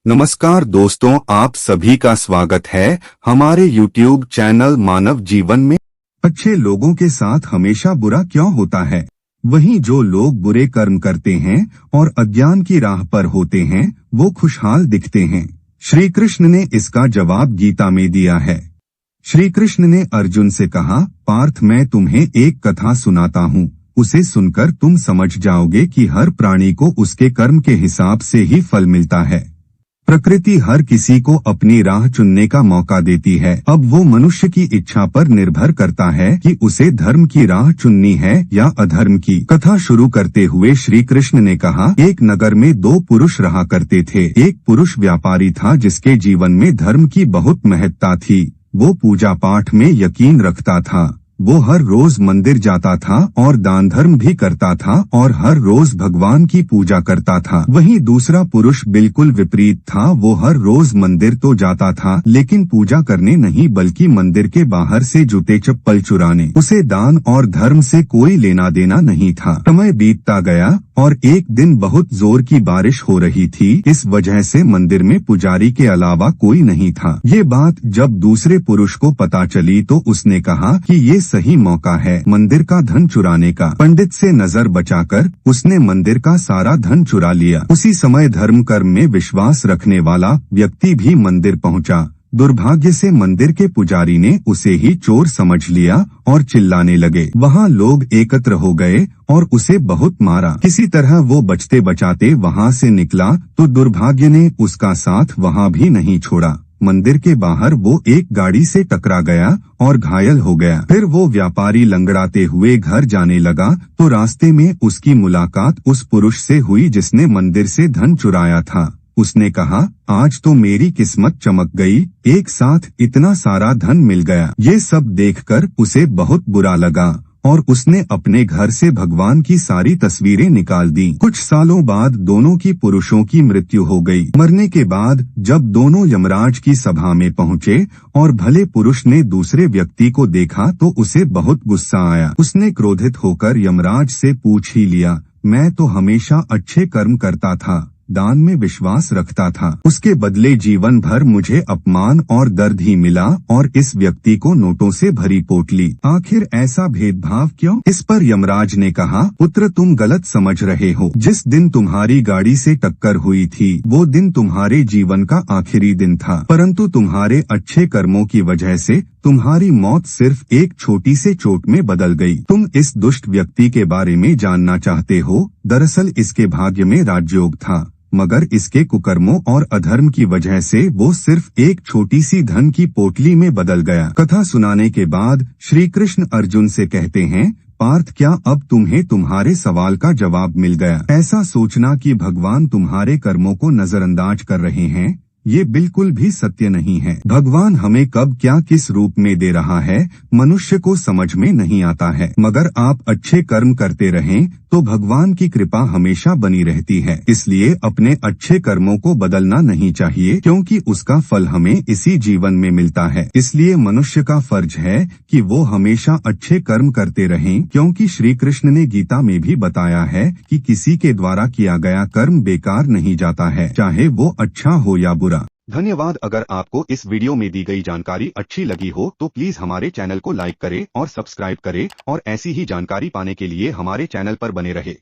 नमस्कार दोस्तों, आप सभी का स्वागत है हमारे YouTube चैनल मानव जीवन में। अच्छे लोगों के साथ हमेशा बुरा क्यों होता है? वहीं जो लोग बुरे कर्म करते हैं और अज्ञान की राह पर होते हैं वो खुशहाल दिखते हैं। श्री कृष्ण ने इसका जवाब गीता में दिया है। श्री कृष्ण ने अर्जुन से कहा, पार्थ, मैं तुम्हें एक कथा सुनाता हूँ। उसे सुनकर तुम समझ जाओगे कि हर प्राणी को उसके कर्म के हिसाब से ही फल मिलता है। प्रकृति हर किसी को अपनी राह चुनने का मौका देती है। अब वो मनुष्य की इच्छा पर निर्भर करता है कि उसे धर्म की राह चुननी है या अधर्म की। कथा शुरू करते हुए श्री कृष्ण ने कहा, एक नगर में दो पुरुष रहा करते थे। एक पुरुष व्यापारी था जिसके जीवन में धर्म की बहुत महत्ता थी। वो पूजा पाठ में यकीन रखता था। वो हर रोज मंदिर जाता था और दान धर्म भी करता था और हर रोज भगवान की पूजा करता था। वहीं दूसरा पुरुष बिल्कुल विपरीत था। वो हर रोज मंदिर तो जाता था लेकिन पूजा करने नहीं बल्कि मंदिर के बाहर से जूते चप्पल चुराने। उसे दान और धर्म से कोई लेना देना नहीं था। समय बीतता गया और एक दिन बहुत जोर की बारिश हो रही थी। इस वजह से मंदिर में पुजारी के अलावा कोई नहीं था। ये बात जब दूसरे पुरुष को पता चली तो उसने कहा कि ये सही मौका है मंदिर का धन चुराने का। पंडित से नजर बचाकर उसने मंदिर का सारा धन चुरा लिया। उसी समय धर्म कर्म में विश्वास रखने वाला व्यक्ति भी मंदिर पहुंचा। दुर्भाग्य से मंदिर के पुजारी ने उसे ही चोर समझ लिया और चिल्लाने लगे। वहाँ लोग एकत्र हो गए और उसे बहुत मारा। किसी तरह वो बचते बचाते वहाँ से निकला तो दुर्भाग्य ने उसका साथ वहाँ भी नहीं छोड़ा। मंदिर के बाहर वो एक गाड़ी से टकरा गया और घायल हो गया। फिर वो व्यापारी लंगड़ाते हुए घर जाने लगा तो रास्ते में उसकी मुलाकात उस पुरुष से हुई जिसने मंदिर से धन चुराया था। उसने कहा, आज तो मेरी किस्मत चमक गई, एक साथ इतना सारा धन मिल गया। ये सब देखकर उसे बहुत बुरा लगा और उसने अपने घर से भगवान की सारी तस्वीरें निकाल दी। कुछ सालों बाद दोनों की पुरुषों की मृत्यु हो गई। मरने के बाद जब दोनों यमराज की सभा में पहुँचे और भले पुरुष ने दूसरे व्यक्ति को देखा तो उसे बहुत गुस्सा आया। उसने क्रोधित होकर यमराज से पूछ ही लिया, मैं तो हमेशा अच्छे कर्म करता था, दान में विश्वास रखता था, उसके बदले जीवन भर मुझे अपमान और दर्द ही मिला और इस व्यक्ति को नोटों से भरी पोटली। आखिर ऐसा भेदभाव क्यों? इस पर यमराज ने कहा, पुत्र, तुम गलत समझ रहे हो। जिस दिन तुम्हारी गाड़ी से टक्कर हुई थी वो दिन तुम्हारे जीवन का आखिरी दिन था, परंतु तुम्हारे अच्छे कर्मों की वजह से तुम्हारी मौत सिर्फ एक छोटी से चोट में बदल गई। तुम इस दुष्ट व्यक्ति के बारे में जानना चाहते हो? दरअसल इसके भाग्य में राजयोग था, मगर इसके कुकर्मों और अधर्म की वजह से वो सिर्फ एक छोटी सी धन की पोटली में बदल गया। कथा सुनाने के बाद श्री कृष्ण अर्जुन से कहते हैं, पार्थ, क्या अब तुम्हें तुम्हारे सवाल का जवाब मिल गया? ऐसा सोचना कि भगवान तुम्हारे कर्मों को नजरअंदाज कर रहे हैं, ये बिल्कुल भी सत्य नहीं है। भगवान हमें कब क्या किस रूप में दे रहा है मनुष्य को समझ में नहीं आता है, मगर आप अच्छे कर्म करते रहें तो भगवान की कृपा हमेशा बनी रहती है। इसलिए अपने अच्छे कर्मों को बदलना नहीं चाहिए क्योंकि उसका फल हमें इसी जीवन में मिलता है। इसलिए मनुष्य का फर्ज है कि वो हमेशा अच्छे कर्म करते रहें, क्योंकि श्री कृष्ण ने गीता में भी बताया है कि किसी के द्वारा किया गया कर्म बेकार नहीं जाता है, चाहे वो अच्छा हो या बुरा। धन्यवाद। अगर आपको इस वीडियो में दी गई जानकारी अच्छी लगी हो तो प्लीज हमारे चैनल को लाइक करें और सब्सक्राइब करें और ऐसी ही जानकारी पाने के लिए हमारे चैनल पर बने रहे।